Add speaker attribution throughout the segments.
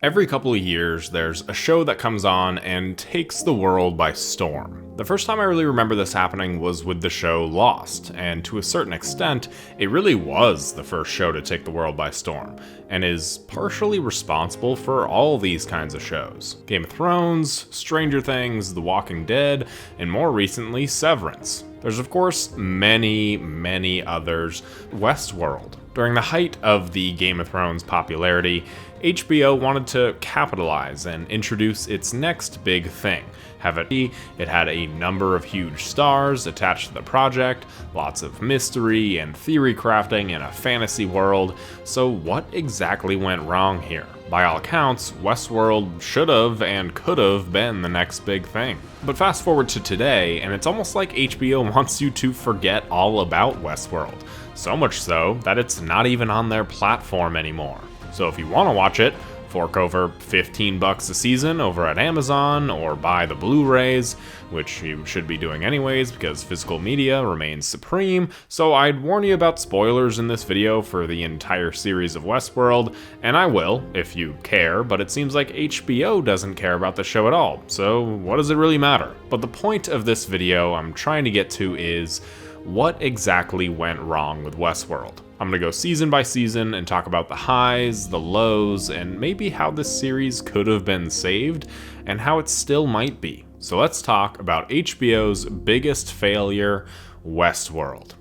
Speaker 1: Every couple of years, there's a show that comes on and takes the world by storm. The first time I really remember this happening was with the show Lost, and to a certain extent, it really was the first show to take the world by storm, and is partially responsible for all these kinds of shows. Game of Thrones, Stranger Things, The Walking Dead, and more recently, Severance. There's of course many others. Westworld. During the height of the Game of Thrones popularity, HBO wanted to capitalize and introduce its next big thing. It had a number of huge stars attached to the project, lots of mystery and theory crafting in a fantasy world, so what exactly went wrong here? By all accounts, Westworld should have and could have been the next big thing. But fast forward to today, and it's almost like HBO wants you to forget all about Westworld. So much so that it's not even on their platform anymore. So if you want to watch it, fork over $15 a season over at Amazon, or buy the Blu-rays, which you should be doing anyways because physical media remains supreme, so I'd warn you about spoilers in this video for the entire series of Westworld, and I will, if you care, but it seems like HBO doesn't care about the show at all, so what does it really matter? But the point of this video I'm trying to get to is, what exactly went wrong with Westworld? I'm gonna go season by season and talk about the highs, the lows, and maybe how this series could have been saved, and how it still might be. So let's talk about HBO's biggest failure, Westworld.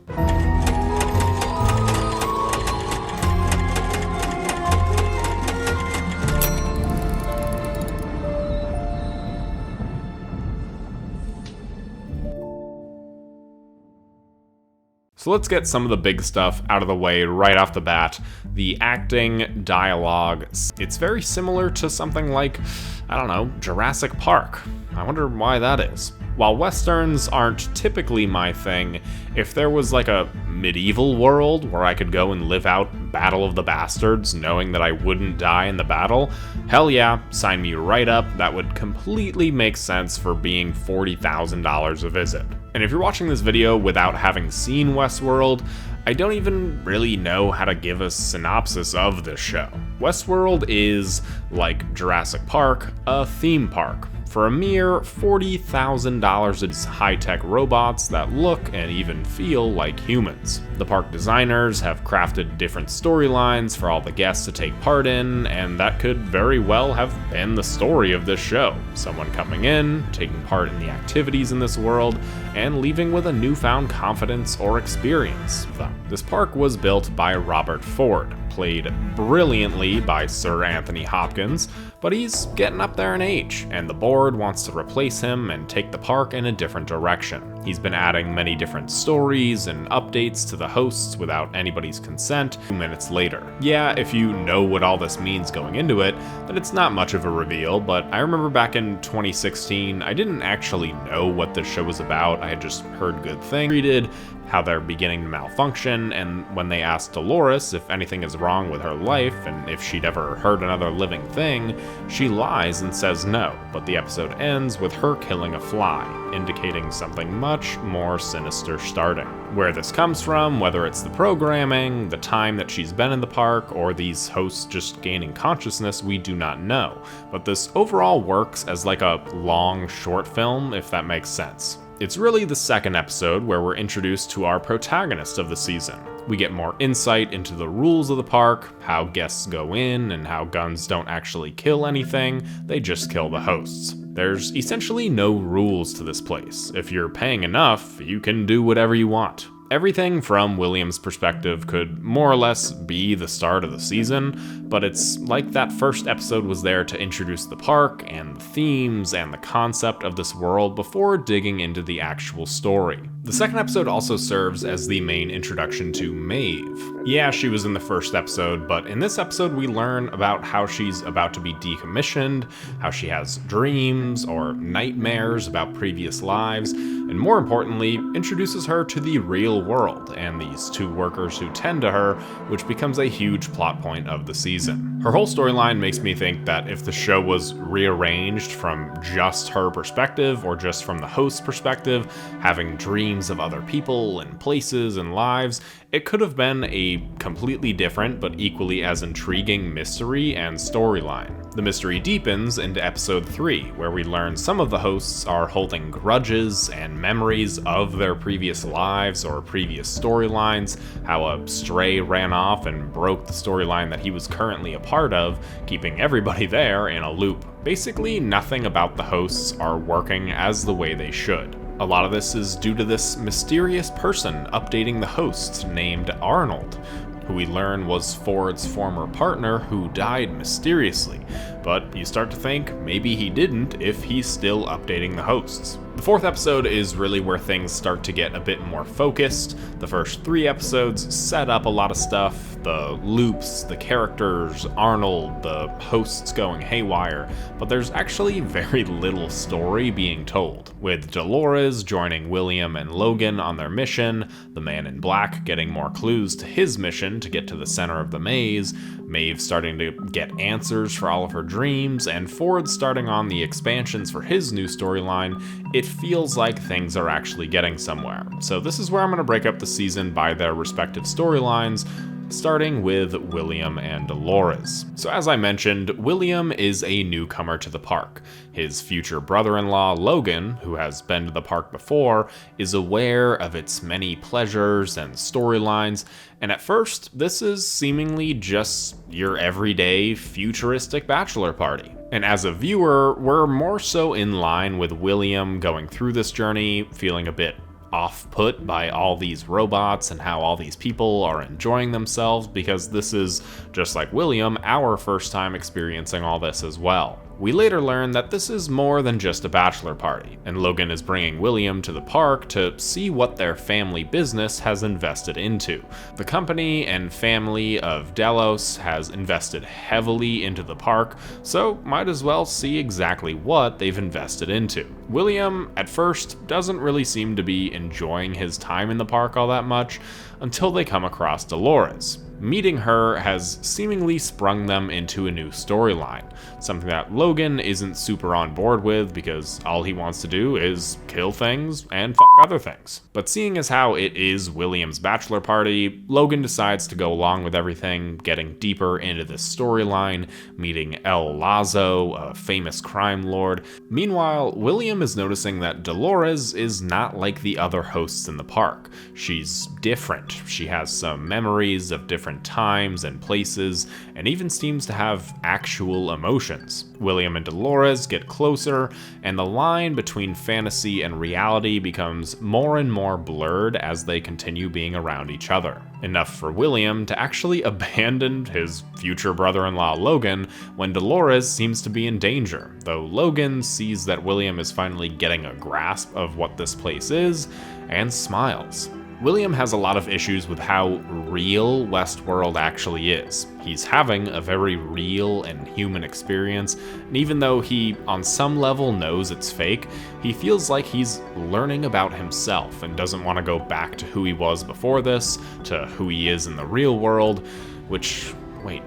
Speaker 1: So let's get some of the big stuff out of the way right off the bat. The acting, dialogue, it's very similar to something like, I don't know, Jurassic Park. I wonder why that is. While westerns aren't typically my thing, if there was like a medieval world where I could go and live out Battle of the Bastards knowing that I wouldn't die in the battle, hell yeah, sign me right up. That would completely make sense for being $40,000 a visit. And if you're watching this video without having seen Westworld, I don't even really know how to give a synopsis of this show. Westworld is, like Jurassic Park, a theme park. For a mere $40,000, it's high-tech robots that look and even feel like humans. The park designers have crafted different storylines for all the guests to take part in, and that could very well have been the story of this show. Someone coming in, taking part in the activities in this world, and leaving with a newfound confidence or experience. This park was built by Robert Ford, played brilliantly by Sir Anthony Hopkins, but he's getting up there in age, and the board wants to replace him and take the park in a different direction. He's been adding many different stories and updates to the hosts without anybody's consent 2 minutes later. Yeah, if you know what all this means going into it, then it's not much of a reveal, but I remember back in 2016, I didn't actually know what this show was about. I had just heard good things, how they're beginning to malfunction, and when they asked Dolores if anything is wrong with her life and if she'd ever heard another living thing, she lies and says no, but the episode ends with her killing a fly, indicating something much more sinister starting. Where this comes from, whether it's the programming, the time that she's been in the park, or these hosts just gaining consciousness, we do not know, but this overall works as like a long short film, if that makes sense. It's really the second episode where we're introduced to our protagonist of the season. We get more insight into the rules of the park, how guests go in, and how guns don't actually kill anything, they just kill the hosts. There's essentially no rules to this place. If you're paying enough, you can do whatever you want. Everything from William's perspective could more or less be the start of the season, but it's like that first episode was there to introduce the park and the themes and the concept of this world before digging into the actual story. The second episode also serves as the main introduction to Maeve. Yeah, she was in the first episode, but in this episode we learn about how she's about to be decommissioned, how she has dreams or nightmares about previous lives, and more importantly, introduces her to the real world and these two workers who tend to her, which becomes a huge plot point of the season. Her whole storyline makes me think that if the show was rearranged from just her perspective or just from the host's perspective, having dreams dreams of other people and places and lives, it could have been a completely different but equally as intriguing mystery and storyline. The mystery deepens into episode 3, where we learn some of the hosts are holding grudges and memories of their previous lives or previous storylines, how a stray ran off and broke the storyline that he was currently a part of, keeping everybody there in a loop. Basically, nothing about the hosts are working as the way they should. A lot of this is due to this mysterious person updating the hosts named Arnold, who we learn was Ford's former partner who died mysteriously, but you start to think maybe he didn't if he's still updating the hosts. The 4th episode is really where things start to get a bit more focused. The first 3 episodes set up a lot of stuff, the loops, the characters, Arnold, the hosts going haywire, but there's actually very little story being told, with Dolores joining William and Logan on their mission, the Man in Black getting more clues to his mission to get to the center of the maze, Maeve starting to get answers for all of her dreams, and Ford starting on the expansions for his new storyline. It feels like things are actually getting somewhere. So this is where I'm going to break up the season by their respective storylines, starting with William and Dolores. So as I mentioned, William is a newcomer to the park. His future brother-in-law, Logan, who has been to the park before, is aware of its many pleasures and storylines, and at first, this is seemingly just your everyday futuristic bachelor party. And as a viewer, we're more so in line with William going through this journey, feeling a bit off-put by all these robots and how all these people are enjoying themselves, because this is, just like William, our first time experiencing all this as well. We later learn that this is more than just a bachelor party, and Logan is bringing William to the park to see what their family business has invested into. The company and family of Delos has invested heavily into the park, so might as well see exactly what they've invested into. William, at first, doesn't really seem to be enjoying his time in the park all that much until they come across Dolores. Meeting her has seemingly sprung them into a new storyline, something that Logan isn't super on board with because all he wants to do is kill things and fuck other things. But seeing as how it is William's bachelor party, Logan decides to go along with everything, getting deeper into this storyline, meeting El Lazo, a famous crime lord. Meanwhile, William is noticing that Dolores is not like the other hosts in the park. She's different. She has some memories of different times and places, and even seems to have actual emotions. William and Dolores get closer, and the line between fantasy and reality becomes more and more blurred as they continue being around each other. Enough for William to actually abandon his future brother-in-law Logan when Dolores seems to be in danger, though Logan sees that William is finally getting a grasp of what this place is, and smiles. William has a lot of issues with how real Westworld actually is. He's having a very real and human experience, and even though he, on some level, knows it's fake, he feels like he's learning about himself and doesn't want to go back to who he was before this, to who he is in the real world, which,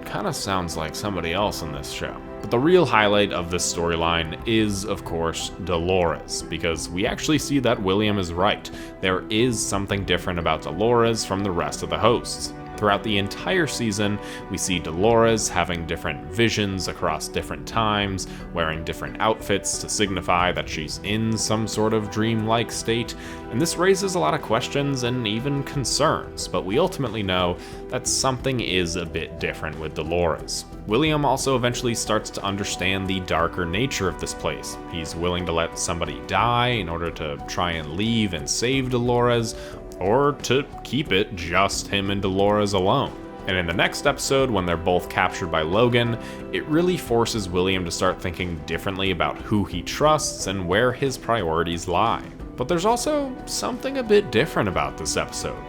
Speaker 1: kind of sounds like somebody else in this show. But the real highlight of this storyline is, of course, Dolores, because we actually see that William is right. There is something different about Dolores from the rest of the hosts. Throughout the entire season, we see Dolores having different visions across different times, wearing different outfits to signify that she's in some sort of dreamlike state, and this raises a lot of questions and even concerns, but we ultimately know that something is a bit different with Dolores. William also eventually starts to understand the darker nature of this place. He's willing to let somebody die in order to try and leave and save Dolores, or to keep it just him and Dolores alone. And in the next episode, when they're both captured by Logan, it really forces William to start thinking differently about who he trusts and where his priorities lie. But there's also something a bit different about this episode.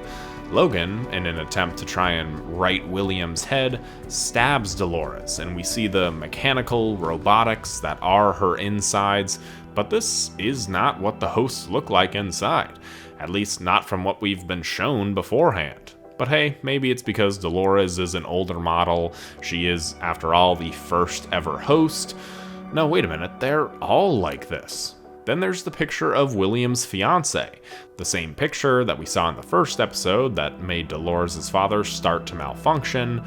Speaker 1: Logan, in an attempt to try and right William's head, stabs Dolores, and we see the mechanical robotics that are her insides, but this is not what the hosts look like inside. At least not from what we've been shown beforehand. But hey, maybe it's because Dolores is an older model. She is, after all, the first ever host. No, wait a minute, they're all like this. Then there's the picture of William's fiance, the same picture that we saw in the first episode that made Dolores' father start to malfunction.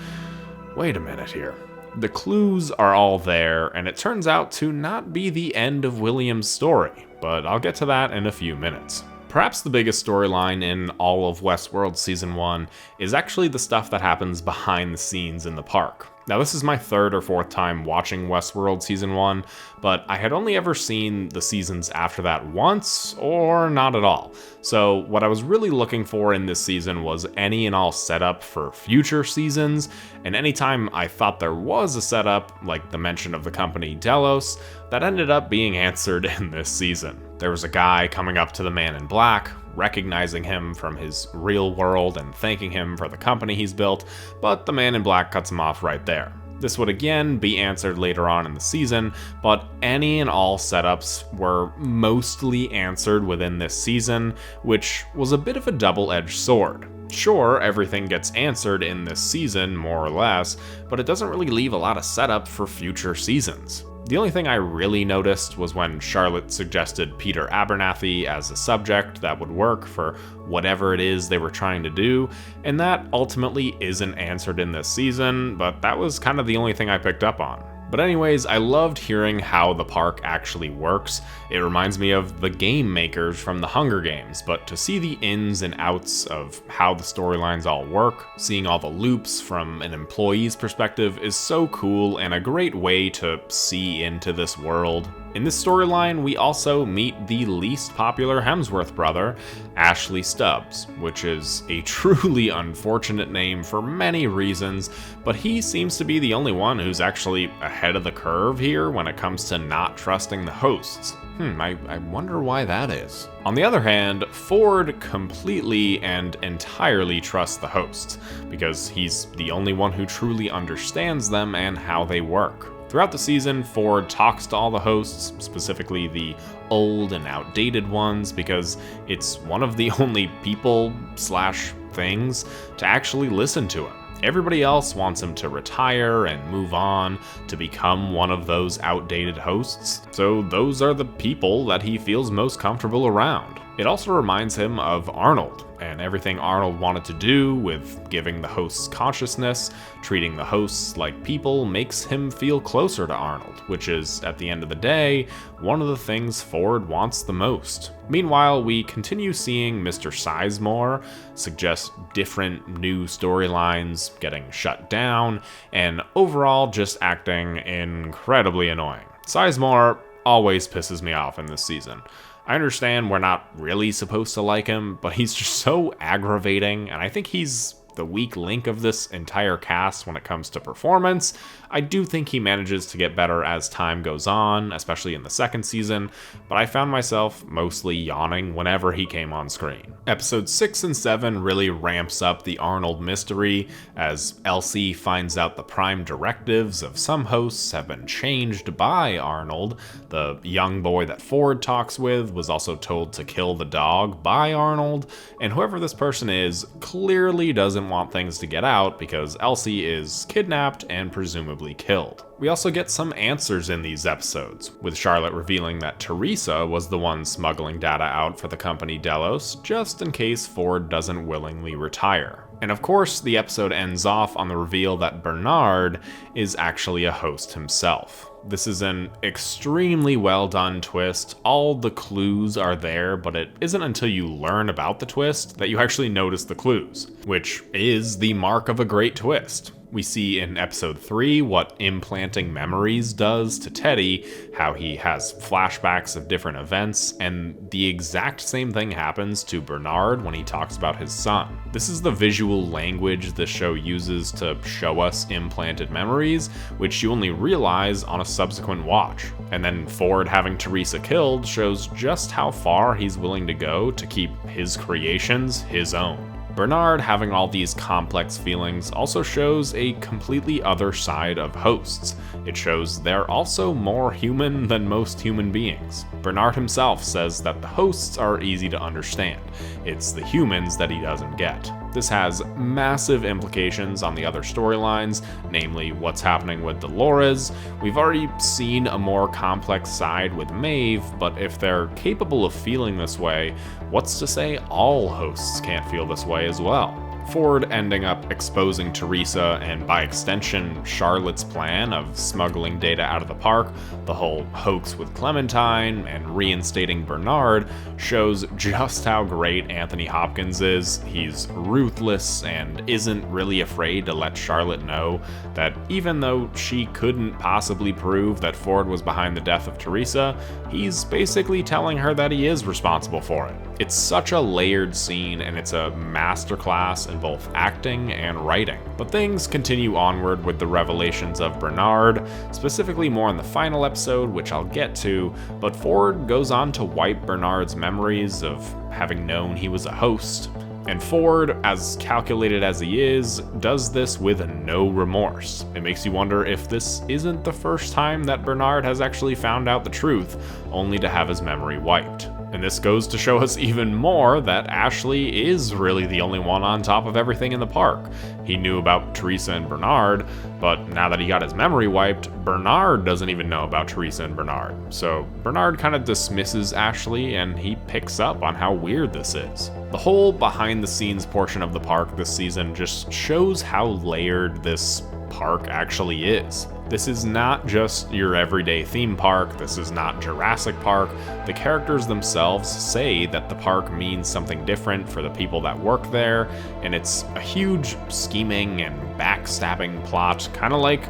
Speaker 1: Wait a minute here. The clues are all there, and it turns out to not be the end of William's story, but I'll get to that in a few minutes. Perhaps the biggest storyline in all of Westworld Season 1 is actually the stuff that happens behind the scenes in the park. Now, this is my third or fourth time watching Westworld Season 1, but I had only ever seen the seasons after that once, or not at all. So what I was really looking for in this season was any and all setup for future seasons, and anytime I thought there was a setup, like the mention of the company Delos, that ended up being answered in this season. There was a guy coming up to the man in black, recognizing him from his real world and thanking him for the company he's built, but the man in black cuts him off right there. This would again be answered later on in the season, but any and all setups were mostly answered within this season, which was a bit of a double-edged sword. Sure, everything gets answered in this season, more or less, but it doesn't really leave a lot of setup for future seasons. The only thing I really noticed was when Charlotte suggested Peter Abernathy as a subject that would work for whatever it is they were trying to do, and that ultimately isn't answered in this season, but that was kind of the only thing I picked up on. But anyways, I loved hearing how the park actually works. It reminds me of the game makers from the Hunger Games, but to see the ins and outs of how the storylines all work, seeing all the loops from an employee's perspective is so cool and a great way to see into this world. In this storyline, we also meet the least popular Hemsworth brother, Ashley Stubbs, which is a truly unfortunate name for many reasons, but he seems to be the only one who's actually ahead of the curve here when it comes to not trusting the hosts. I wonder why that is. On the other hand, Ford completely and entirely trusts the hosts, because he's the only one who truly understands them and how they work. Throughout the season, Ford talks to all the hosts, specifically the old and outdated ones, because it's one of the only people/things to actually listen to him. Everybody else wants him to retire and move on to become one of those outdated hosts, so those are the people that he feels most comfortable around. It also reminds him of Arnold, and everything Arnold wanted to do with giving the hosts consciousness, treating the hosts like people makes him feel closer to Arnold, which is, at the end of the day, one of the things Ford wants the most. Meanwhile, we continue seeing Mr. Sizemore suggest different new storylines getting shut down, and overall just acting incredibly annoying. Sizemore always pisses me off in this season. I understand we're not really supposed to like him, but he's just so aggravating, and I think he's the weak link of this entire cast when it comes to performance. I do think he manages to get better as time goes on, especially in the second season, but I found myself mostly yawning whenever he came on screen. Episodes 6 and 7 really ramps up the Arnold mystery, as Elsie finds out the prime directives of some hosts have been changed by Arnold. The young boy that Ford talks with was also told to kill the dog by Arnold, and whoever this person is clearly doesn't want things to get out because Elsie is kidnapped and presumably killed. We also get some answers in these episodes, with Charlotte revealing that Teresa was the one smuggling data out for the company Delos, just in case Ford doesn't willingly retire. And of course, the episode ends off on the reveal that Bernard is actually a host himself. This is an extremely well done twist. All the clues are there, but it isn't until you learn about the twist that you actually notice the clues, which is the mark of a great twist. We see in episode 3 what implanting memories does to Teddy, how he has flashbacks of different events, and the exact same thing happens to Bernard when he talks about his son. This is the visual language the show uses to show us implanted memories, which you only realize on a subsequent watch. And then Ford having Teresa killed shows just how far he's willing to go to keep his creations his own. Bernard having all these complex feelings also shows a completely other side of hosts. It shows they're also more human than most human beings. Bernard himself says that the hosts are easy to understand. It's the humans that he doesn't get. This has massive implications on the other storylines, namely what's happening with Dolores. We've already seen a more complex side with Maeve, but if they're capable of feeling this way, what's to say all hosts can't feel this way as well? Ford ending up exposing Teresa and, by extension, Charlotte's plan of smuggling data out of the park, the whole hoax with Clementine, and reinstating Bernard shows just how great Anthony Hopkins is. He's ruthless and isn't really afraid to let Charlotte know that even though she couldn't possibly prove that Ford was behind the death of Teresa, he's basically telling her that he is responsible for it. It's such a layered scene, and it's a masterclass in both acting and writing. But things continue onward with the revelations of Bernard, specifically more in the final episode, which I'll get to, but Ford goes on to wipe Bernard's memories of having known he was a host. And Ford, as calculated as he is, does this with no remorse. It makes you wonder if this isn't the first time that Bernard has actually found out the truth, only to have his memory wiped. And this goes to show us even more that Ashley is really the only one on top of everything in the park. He knew about Teresa and Bernard, but now that he got his memory wiped, Bernard doesn't even know about Teresa and Bernard. So Bernard kind of dismisses Ashley, and he picks up on how weird this is. The whole behind-the-scenes portion of the park this season just shows how layered this park actually is. This is not just your everyday theme park, this is not Jurassic Park. The characters themselves say that the park means something different for the people that work there, and it's a huge scheming and backstabbing plot, kind of like,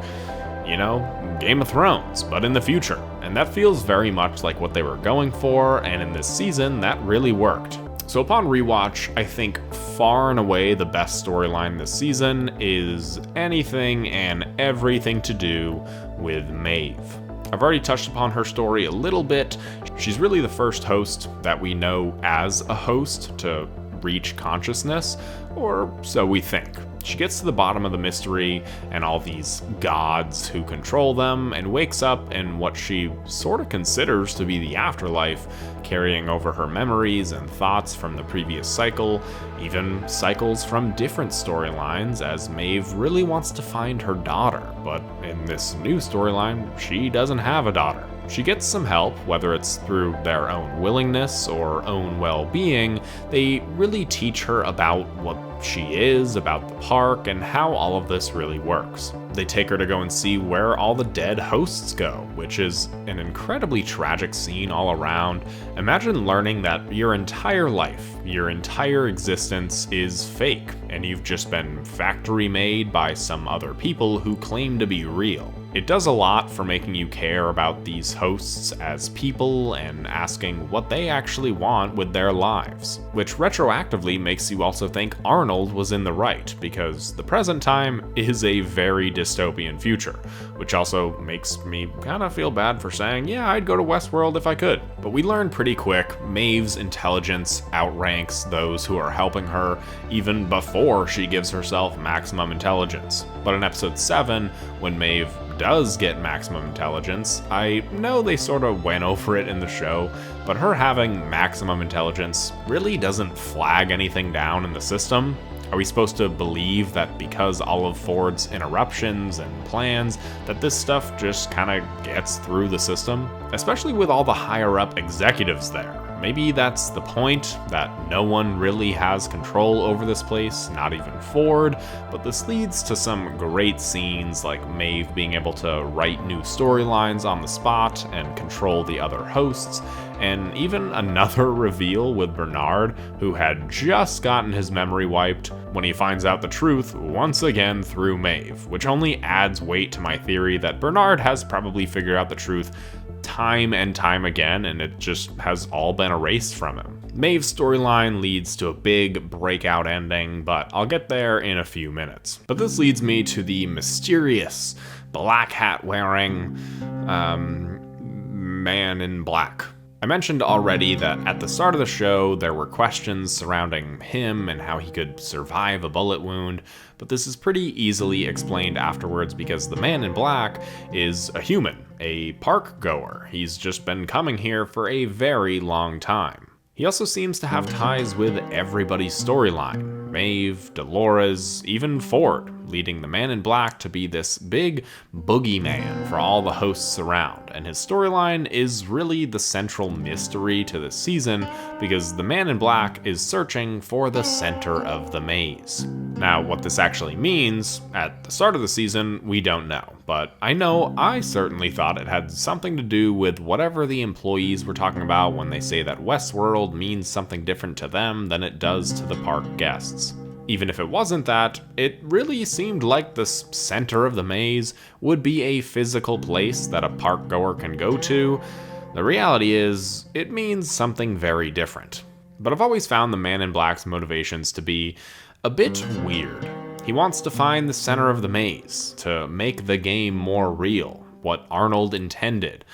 Speaker 1: you know, Game of Thrones, but in the future. And that feels very much like what they were going for, and in this season, that really worked. So upon rewatch, I think far and away the best storyline this season is anything and everything to do with Maeve. I've already touched upon her story a little bit. She's really the first host that we know as a host to reach consciousness, or so we think. She gets to the bottom of the mystery and all these gods who control them, and wakes up in what she sort of considers to be the afterlife, carrying over her memories and thoughts from the previous cycle, even cycles from different storylines, as Maeve really wants to find her daughter, but in this new storyline, she doesn't have a daughter. She gets some help, whether it's through their own willingness or own well-being. They really teach her about what she is, about the park, and how all of this really works. They take her to go and see where all the dead hosts go, which is an incredibly tragic scene all around. Imagine learning that your entire life, your entire existence is fake, and you've just been factory made by some other people who claim to be real. It does a lot for making you care about these hosts as people and asking what they actually want with their lives, which retroactively makes you also think Arnold was in the right, because the present time is a very dystopian future, which also makes me kind of feel bad for saying, yeah, I'd go to Westworld if I could. But we learn pretty quick Maeve's intelligence outranks those who are helping her even before she gives herself maximum intelligence. But in episode 7, when Maeve does get maximum intelligence, I know they sort of went over it in the show, but her having maximum intelligence really doesn't flag anything down in the system. Are we supposed to believe that because all of Ford's interruptions and plans, that this stuff just kind of gets through the system? Especially with all the higher up executives there. Maybe that's the point, that no one really has control over this place, not even Ford, but this leads to some great scenes like Maeve being able to write new storylines on the spot and control the other hosts, and even another reveal with Bernard, who had just gotten his memory wiped, when he finds out the truth once again through Maeve, which only adds weight to my theory that Bernard has probably figured out the truth time and time again, and it just has all been erased from him. Maeve's storyline leads to a big breakout ending, but I'll get there in a few minutes. But this leads me to the mysterious black hat wearing man in black. I mentioned already that at the start of the show, there were questions surrounding him and how he could survive a bullet wound, but this is pretty easily explained afterwards because the man in black is a human, a park goer. He's just been coming here for a very long time. He also seems to have ties with everybody's storyline. Maeve, Dolores, even Ford, leading the Man in Black to be this big boogeyman for all the hosts around, and his storyline is really the central mystery to the season because the Man in Black is searching for the center of the maze. Now, what this actually means, at the start of the season, we don't know, but I know I certainly thought it had something to do with whatever the employees were talking about when they say that Westworld means something different to them than it does to the park guests. Even if it wasn't that, it really seemed like the center of the maze would be a physical place that a park goer can go to. The reality is, it means something very different. But I've always found the Man in Black's motivations to be a bit weird. He wants to find the center of the maze, to make the game more real, what Arnold intended.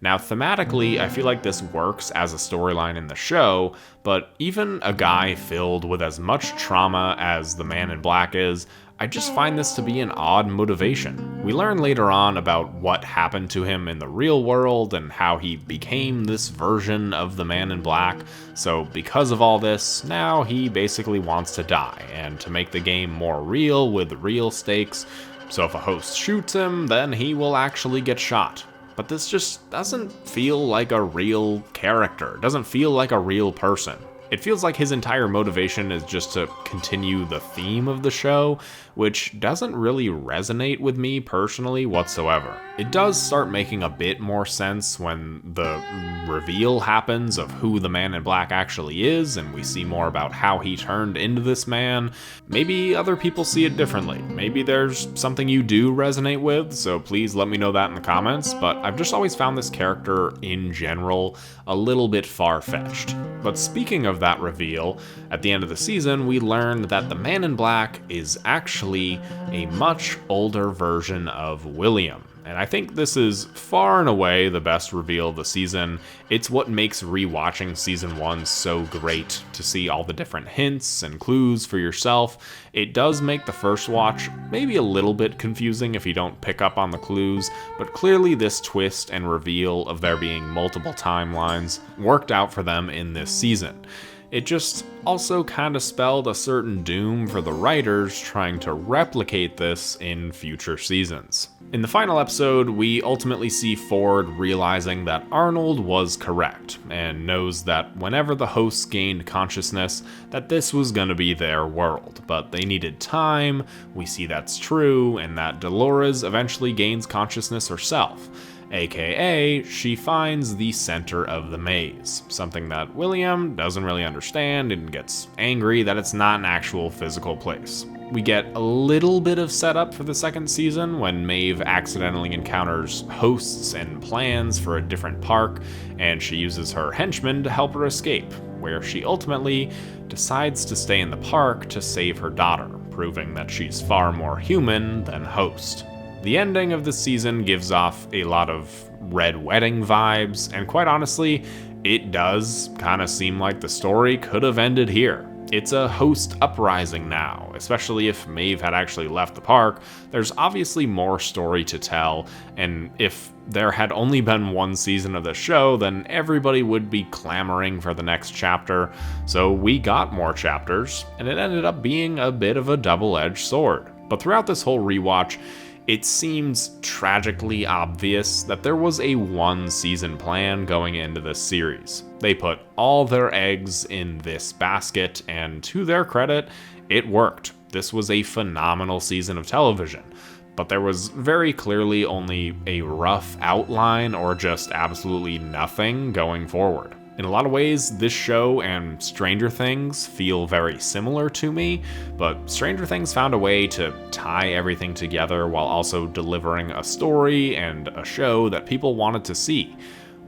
Speaker 1: Now, thematically, I feel like this works as a storyline in the show, but even a guy filled with as much trauma as the Man in Black is, I just find this to be an odd motivation. We learn later on about what happened to him in the real world and how he became this version of the Man in Black, so because of all this, now he basically wants to die, and to make the game more real with real stakes, so if a host shoots him, then he will actually get shot. But this just doesn't feel like a real character. It doesn't feel like a real person. It feels like his entire motivation is just to continue the theme of the show, which doesn't really resonate with me personally whatsoever. It does start making a bit more sense when the reveal happens of who the Man in Black actually is, and we see more about how he turned into this man. Maybe other people see it differently. Maybe there's something you do resonate with, so please let me know that in the comments, but I've just always found this character in general a little bit far-fetched. But speaking of that reveal, at the end of the season, we learned that the Man in Black is actually a much older version of William. And I think this is far and away the best reveal of the season. It's what makes rewatching season 1 so great, to see all the different hints and clues for yourself. It does make the first watch maybe a little bit confusing if you don't pick up on the clues, but clearly this twist and reveal of there being multiple timelines worked out for them in this season. It just also kind of spelled a certain doom for the writers trying to replicate this in future seasons. In the final episode, we ultimately see Ford realizing that Arnold was correct, and knows that whenever the hosts gained consciousness, that this was going to be their world, but they needed time. We see that's true, and that Dolores eventually gains consciousness herself. AKA, she finds the center of the maze, something that William doesn't really understand and gets angry that it's not an actual physical place. We get a little bit of setup for the second season when Maeve accidentally encounters hosts and plans for a different park, and she uses her henchmen to help her escape, where she ultimately decides to stay in the park to save her daughter, proving that she's far more human than host. The ending of the season gives off a lot of Red Wedding vibes, and quite honestly, it does kind of seem like the story could have ended here. It's a host uprising now, especially if Maeve had actually left the park. There's obviously more story to tell, and if there had only been one season of the show, then everybody would be clamoring for the next chapter. So we got more chapters, and it ended up being a bit of a double-edged sword. But throughout this whole rewatch, it seems tragically obvious that there was a one-season plan going into this series. They put all their eggs in this basket, and to their credit, it worked. This was a phenomenal season of television, but there was very clearly only a rough outline or just absolutely nothing going forward. In a lot of ways, this show and Stranger Things feel very similar to me, but Stranger Things found a way to tie everything together while also delivering a story and a show that people wanted to see.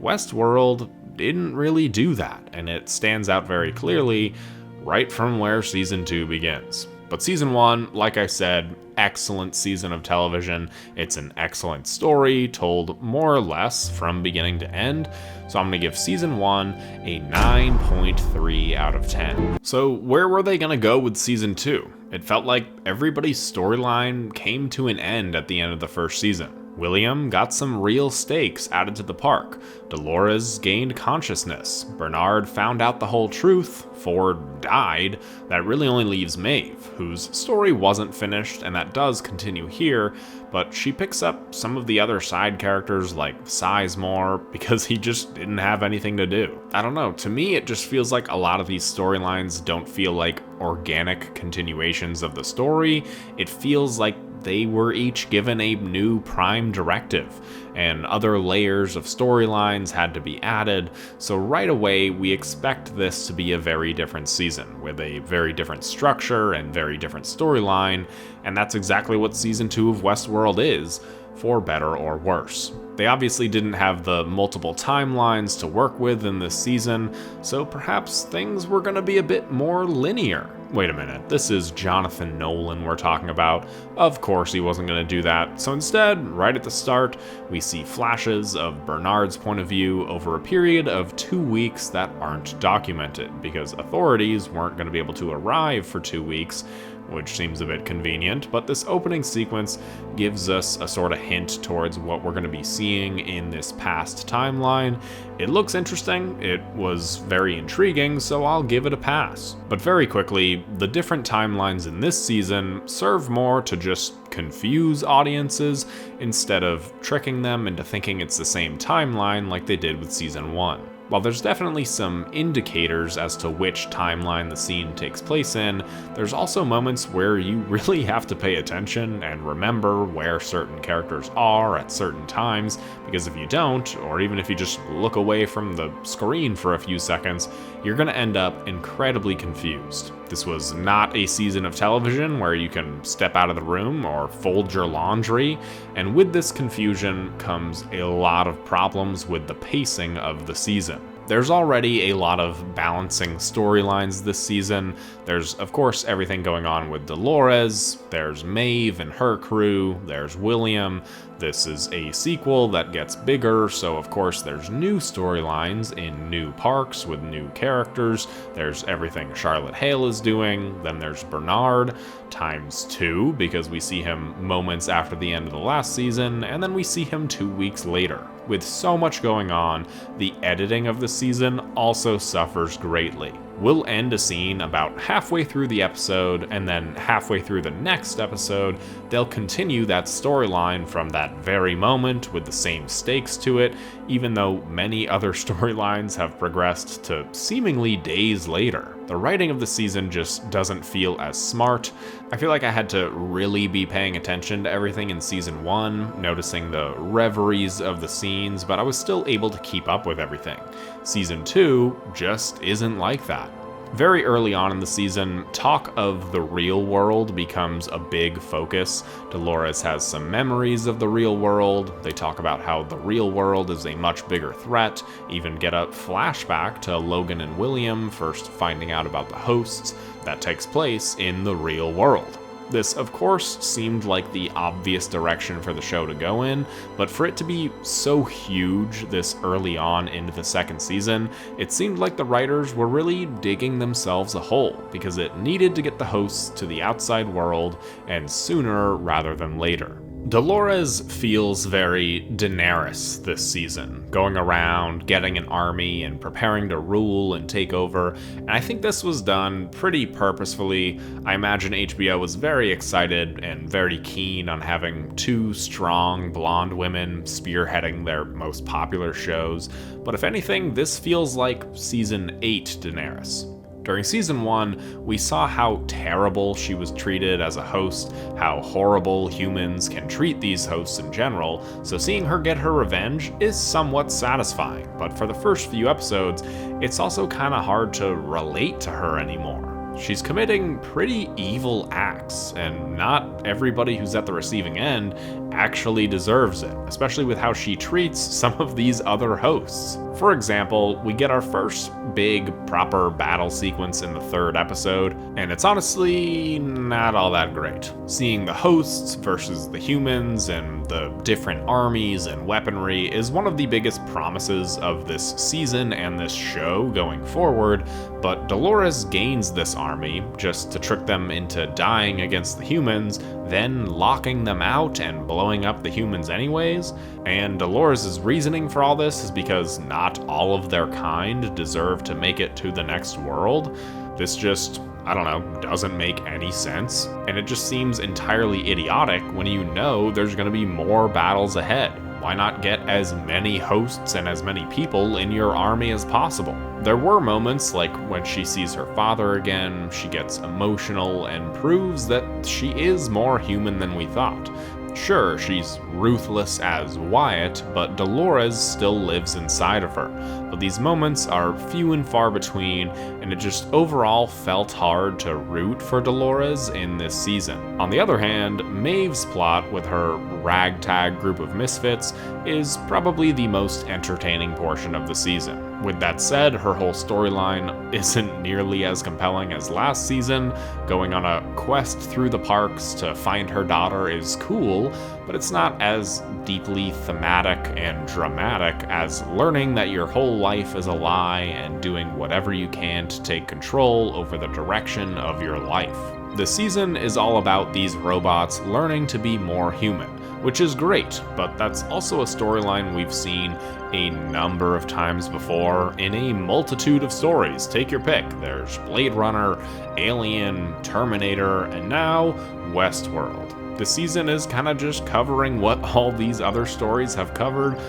Speaker 1: Westworld didn't really do that, and it stands out very clearly right from where Season 2 begins. But Season 1, like I said, excellent season of television. It's an excellent story, told more or less from beginning to end. So I'm going to give Season 1 a 9.3 out of 10. So where were they going to go with Season 2? It felt like everybody's storyline came to an end at the end of the first season. William got some real stakes added to the park. Dolores gained consciousness. Bernard found out the whole truth. Ford died. That really only leaves Maeve, whose story wasn't finished, and that does continue here, but she picks up some of the other side characters like Sizemore because he just didn't have anything to do. I don't know, to me it just feels like a lot of these storylines don't feel like organic continuations of the story. It feels like they were each given a new prime directive, and other layers of storylines had to be added, so right away we expect this to be a very different season, with a very different structure and very different storyline, and that's exactly what Season 2 of Westworld is, for better or worse. They obviously didn't have the multiple timelines to work with in this season, so perhaps things were going to be a bit more linear. Wait a minute, this is Jonathan Nolan we're talking about. Of course he wasn't going to do that, so instead, right at the start, we see flashes of Bernard's point of view over a period of 2 weeks that aren't documented, because authorities weren't going to be able to arrive for 2 weeks, which seems a bit convenient, but this opening sequence gives us a sort of hint towards what we're going to be seeing in this past timeline. It looks interesting, it was very intriguing, so I'll give it a pass. But very quickly, the different timelines in this season serve more to just confuse audiences instead of tricking them into thinking it's the same timeline like they did with Season 1. While there's definitely some indicators as to which timeline the scene takes place in, there's also moments where you really have to pay attention and remember where certain characters are at certain times, because if you don't, or even if you just look away from the screen for a few seconds, you're going to end up incredibly confused. This was not a season of television where you can step out of the room or fold your laundry, and with this confusion comes a lot of problems with the pacing of the season. There's already a lot of balancing storylines this season. There's, of course, everything going on with Dolores, there's Maeve and her crew, there's William. This is a sequel that gets bigger, so of course there's new storylines in new parks with new characters. There's everything Charlotte Hale is doing, then there's Bernard, ×2, because we see him moments after the end of the last season, and then we see him 2 weeks later. With so much going on, the editing of the season also suffers greatly. We'll end a scene about halfway through the episode, and then halfway through the next episode, they'll continue that storyline from that very moment with the same stakes to it, even though many other storylines have progressed to seemingly days later. The writing of the season just doesn't feel as smart. I feel like I had to really be paying attention to everything in Season 1, noticing the reveries of the scenes, but I was still able to keep up with everything. Season 2 just isn't like that. Very early on in the season, talk of the real world becomes a big focus. Dolores has some memories of the real world. They talk about how the real world is a much bigger threat, even get a flashback to Logan and William first finding out about the hosts that takes place in the real world. This, of course, seemed like the obvious direction for the show to go in, but for it to be so huge this early on into the second season, it seemed like the writers were really digging themselves a hole, because it needed to get the hosts to the outside world, and sooner rather than later. Dolores feels very Daenerys this season, going around, getting an army, and preparing to rule and take over, and I think this was done pretty purposefully. I imagine HBO was very excited and very keen on having two strong blonde women spearheading their most popular shows, but if anything, this feels like Season 8 Daenerys. During Season 1, we saw how terrible she was treated as a host, how horrible humans can treat these hosts in general, so seeing her get her revenge is somewhat satisfying, but for the first few episodes, it's also kinda hard to relate to her anymore. She's committing pretty evil acts, and not everybody who's at the receiving end actually deserves it, especially with how she treats some of these other hosts. For example, we get our first big, proper battle sequence in the third episode, and it's honestly not all that great. Seeing the hosts versus the humans, and the different armies and weaponry is one of the biggest promises of this season and this show going forward, but Dolores gains this army just to trick them into dying against the humans, then locking them out and blowing up the humans anyways. And Dolores' reasoning for all this is because not all of their kind deserve to make it to the next world. This just, I don't know, doesn't make any sense. And it just seems entirely idiotic when you know there's going to be more battles ahead. Why not get as many hosts and as many people in your army as possible? There were moments like when she sees her father again, she gets emotional and proves that she is more human than we thought. Sure, she's ruthless as Wyatt, but Dolores still lives inside of her. But these moments are few and far between, and it just overall felt hard to root for Dolores in this season. On the other hand, Maeve's plot with her ragtag group of misfits is probably the most entertaining portion of the season. With that said, her whole storyline isn't nearly as compelling as last season. Going on a quest through the parks to find her daughter is cool, but it's not as deeply thematic and dramatic as learning that your whole life is a lie and doing whatever you can to take control over the direction of your life. The season is all about these robots learning to be more human, which is great, but that's also a storyline we've seen a number of times before in a multitude of stories. Take your pick. There's Blade Runner, Alien, Terminator, and now Westworld. The season is kind of just covering what all these other stories have covered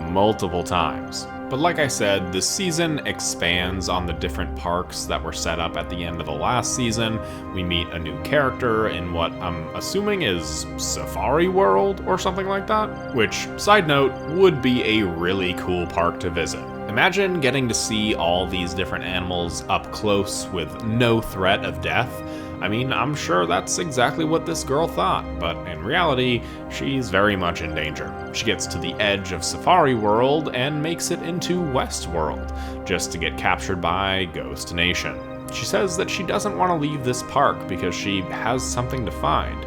Speaker 1: multiple times. But like I said, this season expands on the different parks that were set up at the end of the last season. We meet a new character in what I'm assuming is Safari World or something like that, which, side note, would be a really cool park to visit. Imagine getting to see all these different animals up close with no threat of death. I mean, I'm sure that's exactly what this girl thought, but in reality, she's very much in danger. She gets to the edge of Safari World and makes it into Westworld, just to get captured by Ghost Nation. She says that she doesn't want to leave this park because she has something to find.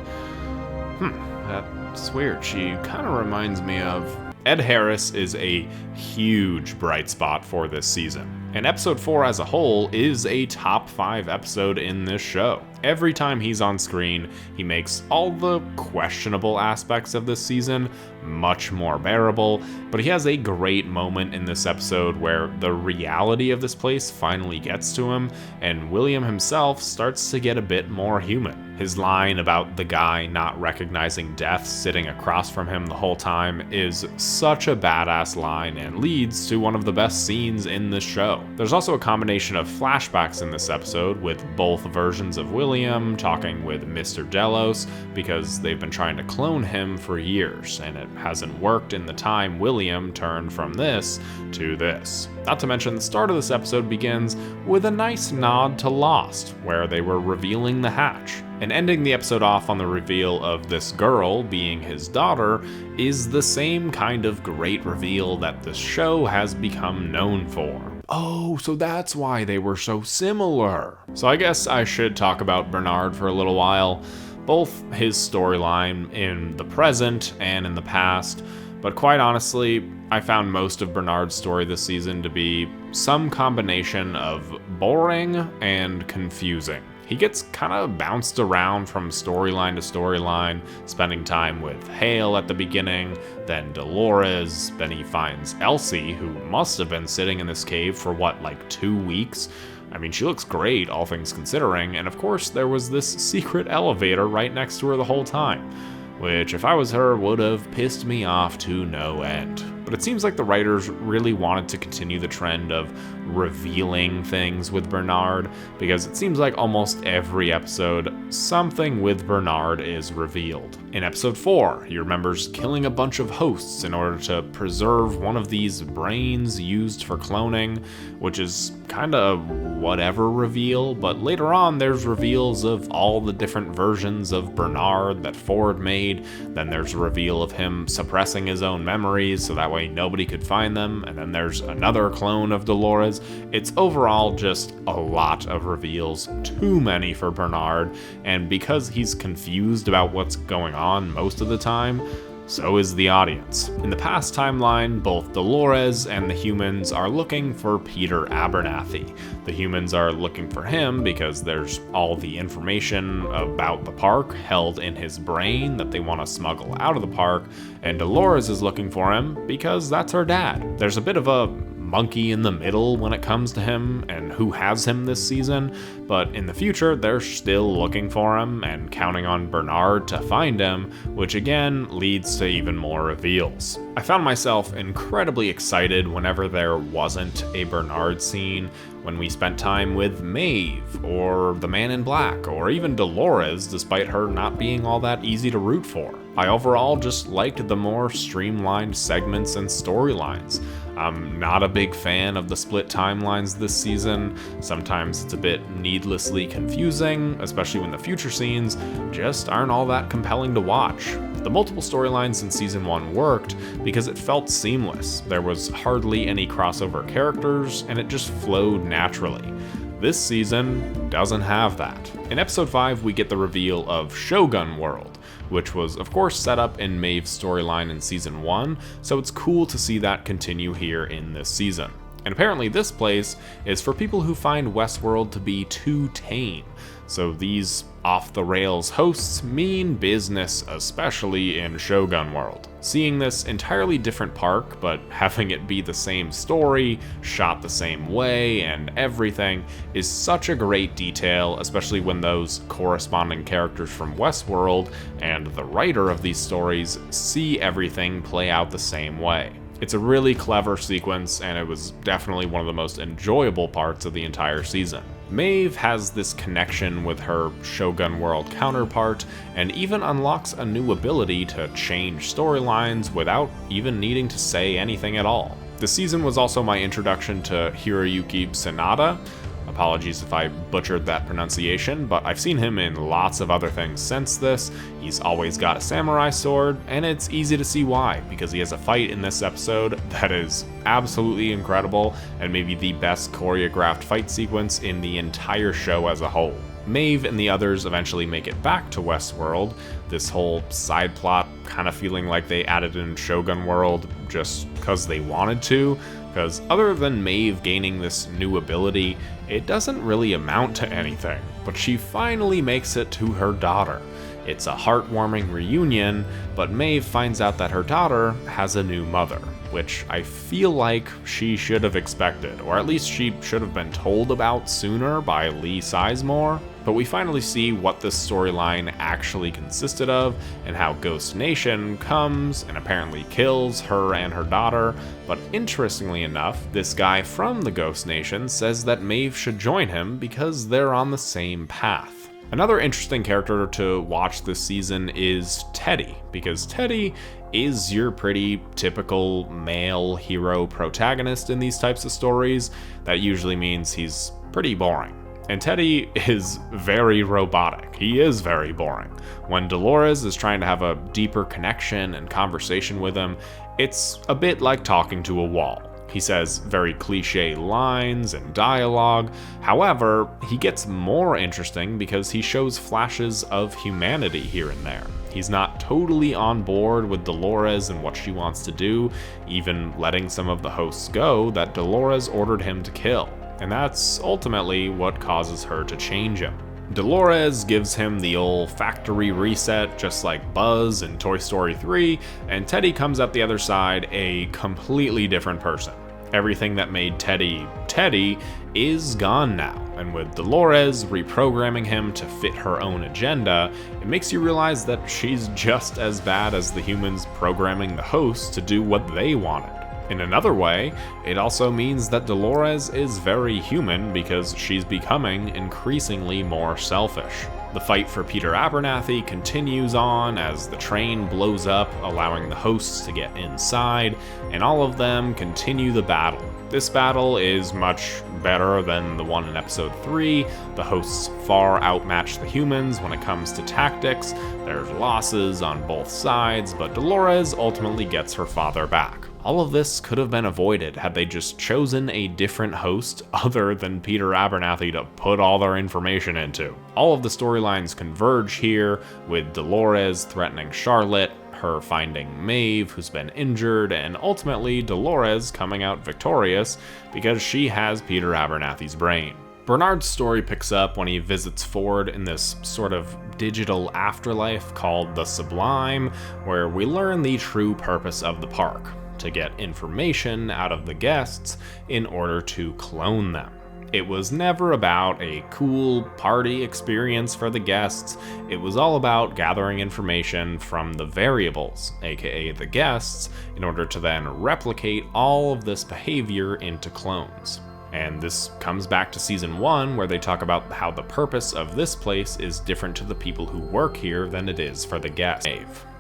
Speaker 1: That's weird. She kind of reminds me of... Ed Harris is a huge bright spot for this season, and episode 4 as a whole is a top 5 episode in this show. Every time he's on screen, he makes all the questionable aspects of this season much more bearable, but he has a great moment in this episode where the reality of this place finally gets to him, and William himself starts to get a bit more human. His line about the guy not recognizing death sitting across from him the whole time is such a badass line and leads to one of the best scenes in the show. There's also a combination of flashbacks in this episode with both versions of William talking with Mr. Delos because they've been trying to clone him for years and it hasn't worked in the time William turned from this to this. Not to mention the start of this episode begins with a nice nod to Lost, where they were revealing the hatch. And ending the episode off on the reveal of this girl being his daughter is the same kind of great reveal that the show has become known for. Oh, so that's why they were so similar. So I guess I should talk about Bernard for a little while, both his storyline in the present and in the past, but quite honestly, I found most of Bernard's story this season to be some combination of boring and confusing. He gets kind of bounced around from storyline to storyline, spending time with Hale at the beginning, then Dolores, then he finds Elsie, who must have been sitting in this cave for like 2 weeks. I mean, she looks great, all things considering, and of course there was this secret elevator right next to her the whole time, which if I was her would have pissed me off to no end. But it seems like the writers really wanted to continue the trend of revealing things with Bernard, because it seems like almost every episode, something with Bernard is revealed. In episode 4, he remembers killing a bunch of hosts in order to preserve one of these brains used for cloning, which is kind of whatever reveal, but later on there's reveals of all the different versions of Bernard that Ford made, then there's a reveal of him suppressing his own memories so that way nobody could find them, and then there's another clone of Dolores. It's overall just a lot of reveals, too many for Bernard, and because he's confused about what's going on most of the time, so is the audience. In the past timeline, both Dolores and the humans are looking for Peter Abernathy. The humans are looking for him because there's all the information about the park held in his brain that they want to smuggle out of the park, and Dolores is looking for him because that's her dad. There's a bit of a monkey in the middle when it comes to him and who has him this season, but in the future they're still looking for him and counting on Bernard to find him, which again leads to even more reveals. I found myself incredibly excited whenever there wasn't a Bernard scene, when we spent time with Maeve, or the Man in Black, or even Dolores, despite her not being all that easy to root for. I overall just liked the more streamlined segments and storylines. I'm not a big fan of the split timelines this season. Sometimes it's a bit needlessly confusing, especially when the future scenes just aren't all that compelling to watch. The multiple storylines in season 1 worked because it felt seamless. There was hardly any crossover characters, and it just flowed naturally. This season doesn't have that. In episode 5, we get the reveal of Shogun World, which was of course set up in Maeve's storyline in season 1, so it's cool to see that continue here in this season. And apparently this place is for people who find Westworld to be too tame, so these off-the-rails hosts mean business, especially in Shogun World. Seeing this entirely different park, but having it be the same story, shot the same way, and everything is such a great detail, especially when those corresponding characters from Westworld and the writer of these stories see everything play out the same way. It's a really clever sequence, and it was definitely one of the most enjoyable parts of the entire season. Maeve has this connection with her Shogun World counterpart, and even unlocks a new ability to change storylines without even needing to say anything at all. The season was also my introduction to Hiroyuki Sanada. Apologies if I butchered that pronunciation, but I've seen him in lots of other things since this. He's always got a samurai sword, and it's easy to see why, because he has a fight in this episode that is absolutely incredible, and maybe the best choreographed fight sequence in the entire show as a whole. Maeve and the others eventually make it back to Westworld, this whole side plot kind of feeling like they added in Shogun World just because they wanted to, because other than Maeve gaining this new ability, it doesn't really amount to anything, but she finally makes it to her daughter. It's a heartwarming reunion, but Maeve finds out that her daughter has a new mother, which I feel like she should have expected, or at least she should have been told about sooner by Lee Sizemore. But we finally see what this storyline actually consisted of, and how Ghost Nation comes and apparently kills her and her daughter. But interestingly enough, this guy from the Ghost Nation says that Maeve should join him because they're on the same path. Another interesting character to watch this season is Teddy, because Teddy is your pretty typical male hero protagonist in these types of stories. That usually means he's pretty boring. And Teddy is very robotic. He is very boring. When Dolores is trying to have a deeper connection and conversation with him, it's a bit like talking to a wall. He says very cliche lines and dialogue. However, he gets more interesting because he shows flashes of humanity here and there. He's not totally on board with Dolores and what she wants to do, even letting some of the hosts go that Dolores ordered him to kill. And that's ultimately what causes her to change him. Dolores gives him the old factory reset, just like Buzz in Toy Story 3, and Teddy comes out the other side a completely different person. Everything that made Teddy Teddy is gone now, and with Dolores reprogramming him to fit her own agenda, it makes you realize that she's just as bad as the humans programming the hosts to do what they wanted. In another way, it also means that Dolores is very human because she's becoming increasingly more selfish. The fight for Peter Abernathy continues on as the train blows up, allowing the hosts to get inside, and all of them continue the battle. This battle is much better than the one in episode 3. The hosts far outmatch the humans when it comes to tactics. There's losses on both sides, but Dolores ultimately gets her father back. All of this could have been avoided had they just chosen a different host other than Peter Abernathy to put all their information into. All of the storylines converge here, with Dolores threatening Charlotte, her finding Maeve, who's been injured, and ultimately Dolores coming out victorious because she has Peter Abernathy's brain. Bernard's story picks up when he visits Ford in this sort of digital afterlife called the Sublime, where we learn the true purpose of the park: to get information out of the guests in order to clone them. It was never about a cool party experience for the guests. It was all about gathering information from the variables, aka the guests, in order to then replicate all of this behavior into clones. And this comes back to season 1, where they talk about how the purpose of this place is different to the people who work here than it is for the guests.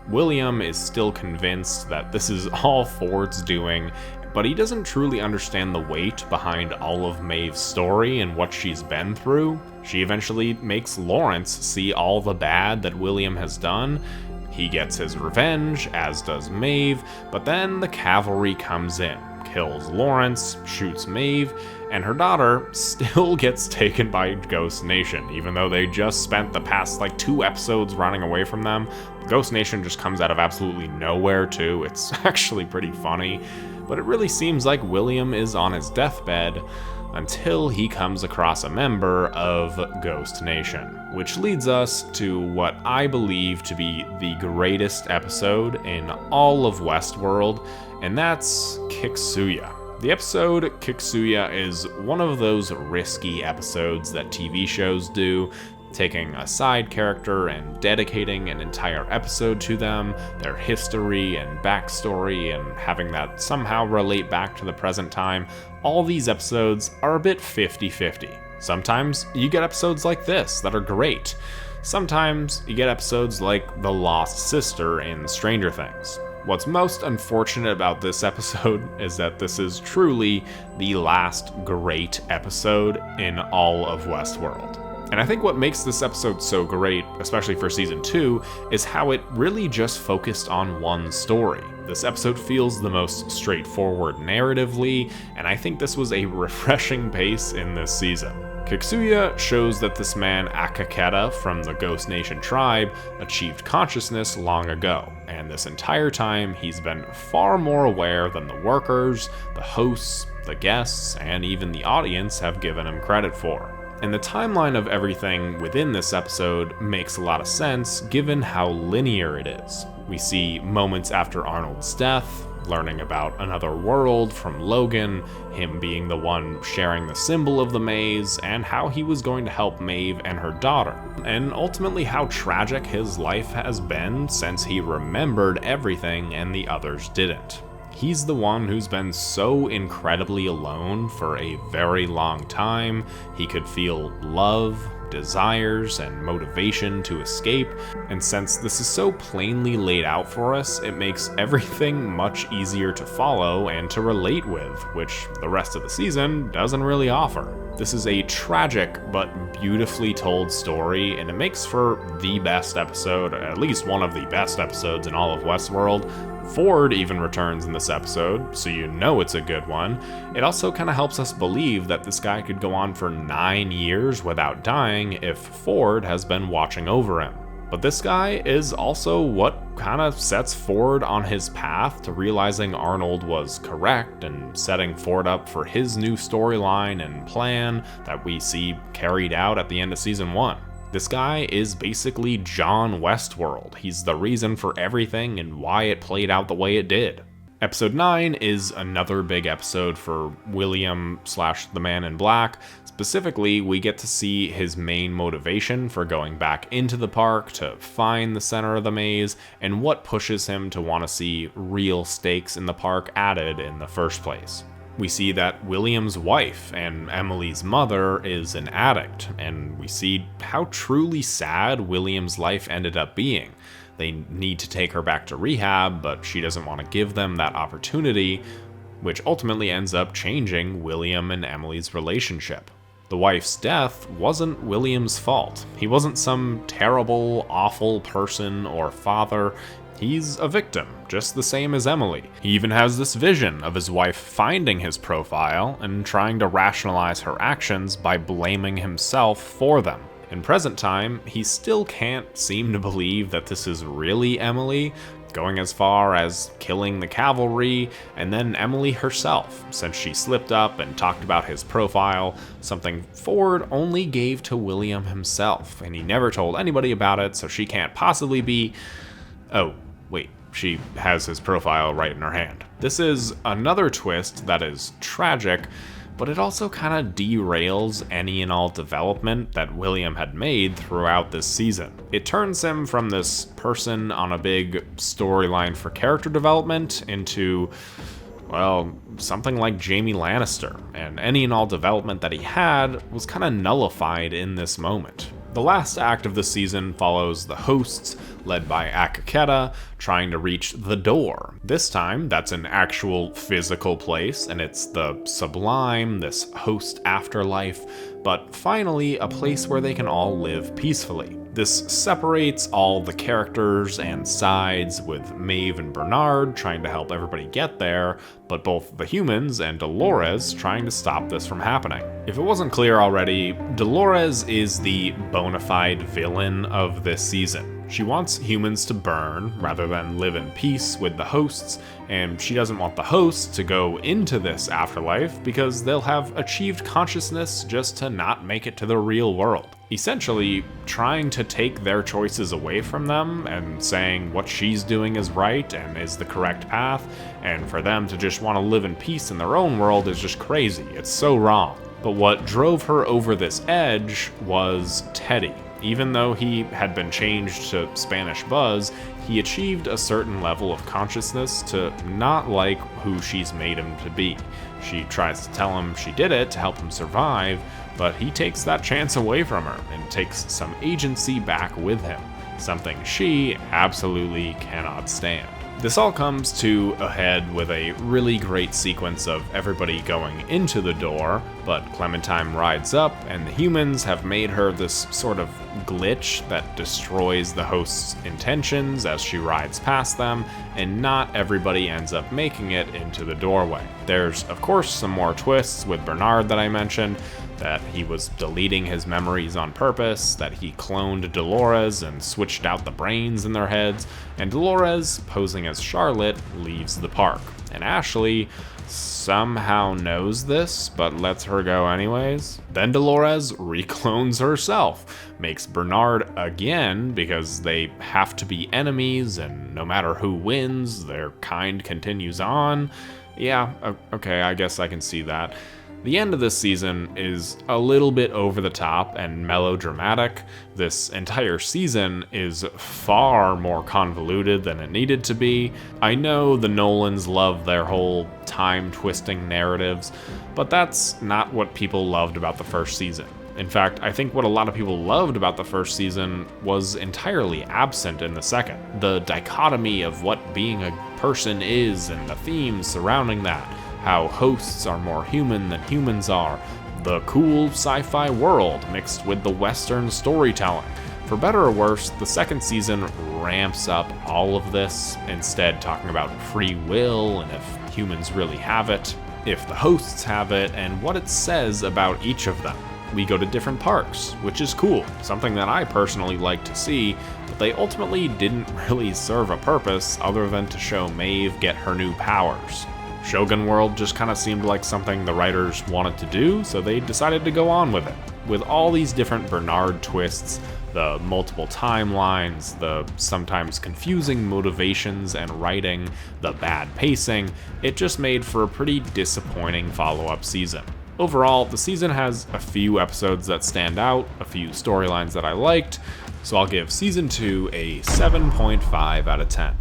Speaker 1: William is still convinced that this is all Ford's doing, but he doesn't truly understand the weight behind all of Maeve's story and what she's been through. She eventually makes Lawrence see all the bad that William has done. He gets his revenge, as does Maeve, but then the cavalry comes in, kills Lawrence, shoots Maeve, and her daughter still gets taken by Ghost Nation, even though they just spent the past 2 episodes running away from them. Ghost Nation just comes out of absolutely nowhere too. It's actually pretty funny, but it really seems like William is on his deathbed until he comes across a member of Ghost Nation, which leads us to what I believe to be the greatest episode in all of Westworld, and that's Kiksuya. The episode Kiksuya is one of those risky episodes that TV shows do, taking a side character and dedicating an entire episode to them, their history and backstory, and having that somehow relate back to the present time. All these episodes are a bit 50-50. Sometimes you get episodes like this that are great. Sometimes you get episodes like The Lost Sister in Stranger Things. What's most unfortunate about this episode is that this is truly the last great episode in all of Westworld. And I think what makes this episode so great, especially for season 2, is how it really just focused on one story. This episode feels the most straightforward narratively, and I think this was a refreshing pace in this season. Kiksuya shows that this man Akaketa from the Ghost Nation tribe achieved consciousness long ago, and this entire time he's been far more aware than the workers, the hosts, the guests, and even the audience have given him credit for. And the timeline of everything within this episode makes a lot of sense given how linear it is. We see moments after Arnold's death, learning about another world from Logan, him being the one sharing the symbol of the maze, and how he was going to help Maeve and her daughter, and ultimately how tragic his life has been since he remembered everything and the others didn't. He's the one who's been so incredibly alone for a very long time. He could feel love, desires, and motivation to escape, and since this is so plainly laid out for us, it makes everything much easier to follow and to relate with, which the rest of the season doesn't really offer. This is a tragic but beautifully told story, and it makes for the best episode, at least one of the best episodes in all of Westworld. Ford even returns in this episode, so you know it's a good one. It also kind of helps us believe that this guy could go on for 9 years without dying if Ford has been watching over him. But this guy is also what kind of sets Ford on his path to realizing Arnold was correct and setting Ford up for his new storyline and plan that we see carried out at the end of season 1. This guy is basically John Westworld. He's the reason for everything and why it played out the way it did. Episode 9 is another big episode for William / the Man in Black. Specifically, we get to see his main motivation for going back into the park to find the center of the maze, and what pushes him to want to see real stakes in the park added in the first place. We see that William's wife and Emily's mother is an addict, and we see how truly sad William's life ended up being. They need to take her back to rehab, but she doesn't want to give them that opportunity, which ultimately ends up changing William and Emily's relationship. The wife's death wasn't William's fault. He wasn't some terrible, awful person or father. He's a victim, just the same as Emily. He even has this vision of his wife finding his profile and trying to rationalize her actions by blaming himself for them. In present time, he still can't seem to believe that this is really Emily, going as far as killing the cavalry and then Emily herself, since she slipped up and talked about his profile, something Ford only gave to William himself, and he never told anybody about it, so she can't possibly be... Oh, wait, she has his profile right in her hand. This is another twist that is tragic, but it also kind of derails any and all development that William had made throughout this season. It turns him from this person on a big storyline for character development into, well, something like Jaime Lannister, and any and all development that he had was kind of nullified in this moment. The last act of the season follows the hosts, led by Akaketa, trying to reach the door. This time, that's an actual physical place, and it's the Sublime, this host afterlife, but finally a place where they can all live peacefully. This separates all the characters and sides, with Maeve and Bernard trying to help everybody get there, but both the humans and Dolores trying to stop this from happening. If it wasn't clear already, Dolores is the bona fide villain of this season. She wants humans to burn rather than live in peace with the hosts, and she doesn't want the hosts to go into this afterlife because they'll have achieved consciousness just to not make it to the real world. Essentially, trying to take their choices away from them and saying what she's doing is right and is the correct path, and for them to just want to live in peace in their own world is just crazy. It's so wrong. But what drove her over this edge was Teddy. Even though he had been changed to Spanish Buzz, he achieved a certain level of consciousness to not like who she's made him to be. She tries to tell him she did it to help him survive, but he takes that chance away from her and takes some agency back with him, something she absolutely cannot stand. This all comes to a head with a really great sequence of everybody going into the door, but Clementine rides up, and the humans have made her this sort of glitch that destroys the host's intentions as she rides past them, and not everybody ends up making it into the doorway. There's, of course, some more twists with Bernard that I mentioned, that he was deleting his memories on purpose, that he cloned Dolores and switched out the brains in their heads, and Dolores, posing as Charlotte, leaves the park. And Ashley somehow knows this, but lets her go anyways. Then Dolores reclones herself, makes Bernard again, because they have to be enemies, and no matter who wins, their kind continues on. Yeah, okay, I guess I can see that. The end of this season is a little bit over the top and melodramatic. This entire season is far more convoluted than it needed to be. I know the Nolans love their whole time-twisting narratives, but that's not what people loved about the first season. In fact, I think what a lot of people loved about the first season was entirely absent in the second. The dichotomy of what being a person is and the themes surrounding that. How hosts are more human than humans are, the cool sci-fi world mixed with the Western storytelling. For better or worse, the second season ramps up all of this, instead talking about free will and if humans really have it, if the hosts have it, and what it says about each of them. We go to different parks, which is cool, something that I personally like to see, but they ultimately didn't really serve a purpose other than to show Maeve get her new powers. Shogun World just kind of seemed like something the writers wanted to do, so they decided to go on with it. With all these different Bernard twists, the multiple timelines, the sometimes confusing motivations and writing, the bad pacing, it just made for a pretty disappointing follow-up season. Overall, the season has a few episodes that stand out, a few storylines that I liked, so I'll give Season 2 a 7.5 out of 10.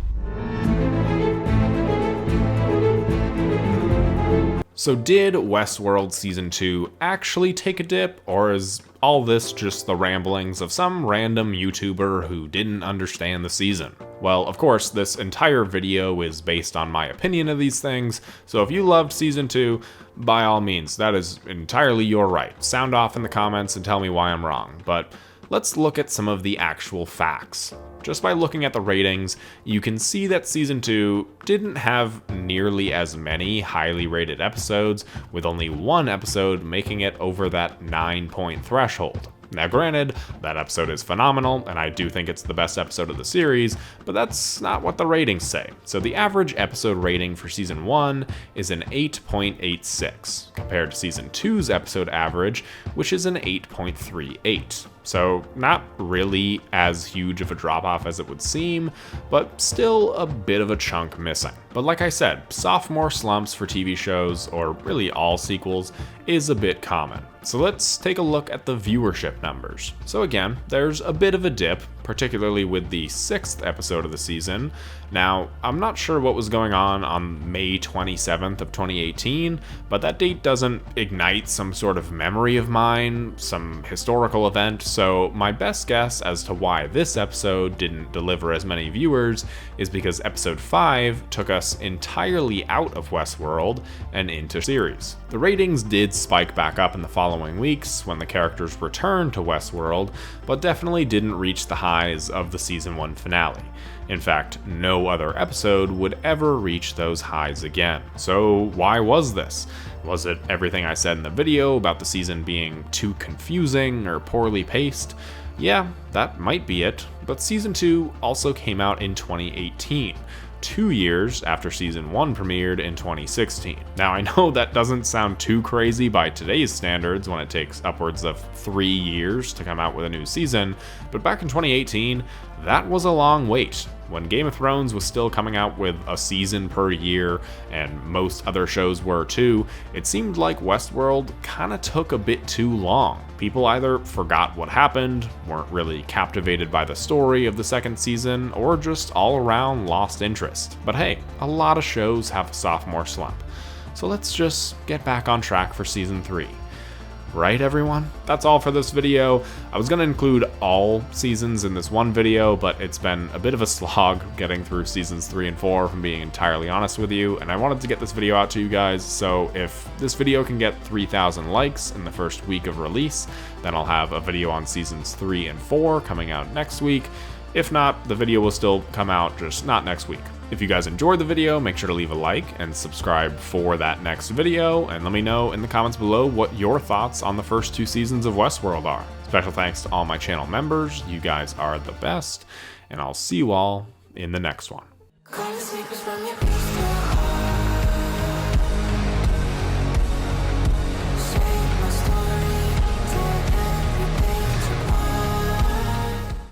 Speaker 1: So did Westworld Season 2 actually take a dip, or is all this just the ramblings of some random YouTuber who didn't understand the season? Well, of course, this entire video is based on my opinion of these things, so if you loved Season 2, by all means, that is entirely your right. Sound off in the comments and tell me why I'm wrong, but let's look at some of the actual facts. Just by looking at the ratings, you can see that Season 2 didn't have nearly as many highly rated episodes, with only one episode making it over that 9-point threshold. Now granted, that episode is phenomenal, and I do think it's the best episode of the series, but that's not what the ratings say. So the average episode rating for Season 1 is an 8.86, compared to Season 2's episode average, which is an 8.38. So not really as huge of a drop-off as it would seem, but still a bit of a chunk missing. But like I said, sophomore slumps for TV shows, or really all sequels, is a bit common. So let's take a look at the viewership numbers. So again, there's a bit of a dip, particularly with the 6th episode of the season. Now, I'm not sure what was going on May 27th of 2018, but that date doesn't ignite some sort of memory of mine, some historical event, so my best guess as to why this episode didn't deliver as many viewers is because episode 5 took us entirely out of Westworld and into series. The ratings did spike back up in the following weeks when the characters returned to Westworld, but definitely didn't reach the highs of the season 1 finale. In fact, no other episode would ever reach those highs again. So why was this? Was it everything I said in the video about the season being too confusing or poorly paced? Yeah, that might be it, but season 2 also came out in 2018. 2 years after season 1 premiered in 2016. Now I know that doesn't sound too crazy by today's standards when it takes upwards of 3 years to come out with a new season, but back in 2018, that was a long wait. When Game of Thrones was still coming out with a season per year, and most other shows were too, it seemed like Westworld kinda took a bit too long. People either forgot what happened, weren't really captivated by the story of the second season, or just all around lost interest. But hey, a lot of shows have a sophomore slump. So let's just get back on track for season 3. Right, everyone? That's all for this video. I was going to include all seasons in this one video, but it's been a bit of a slog getting through seasons 3 and 4, if I'm being entirely honest with you, and I wanted to get this video out to you guys, so if this video can get 3,000 likes in the first week of release, then I'll have a video on seasons 3 and 4 coming out next week. If not, the video will still come out, just not next week. If you guys enjoyed the video, make sure to leave a like and subscribe for that next video, and let me know in the comments below what your thoughts on the first 2 seasons of Westworld are. Special thanks to all my channel members, you guys are the best, and I'll see you all in the next one.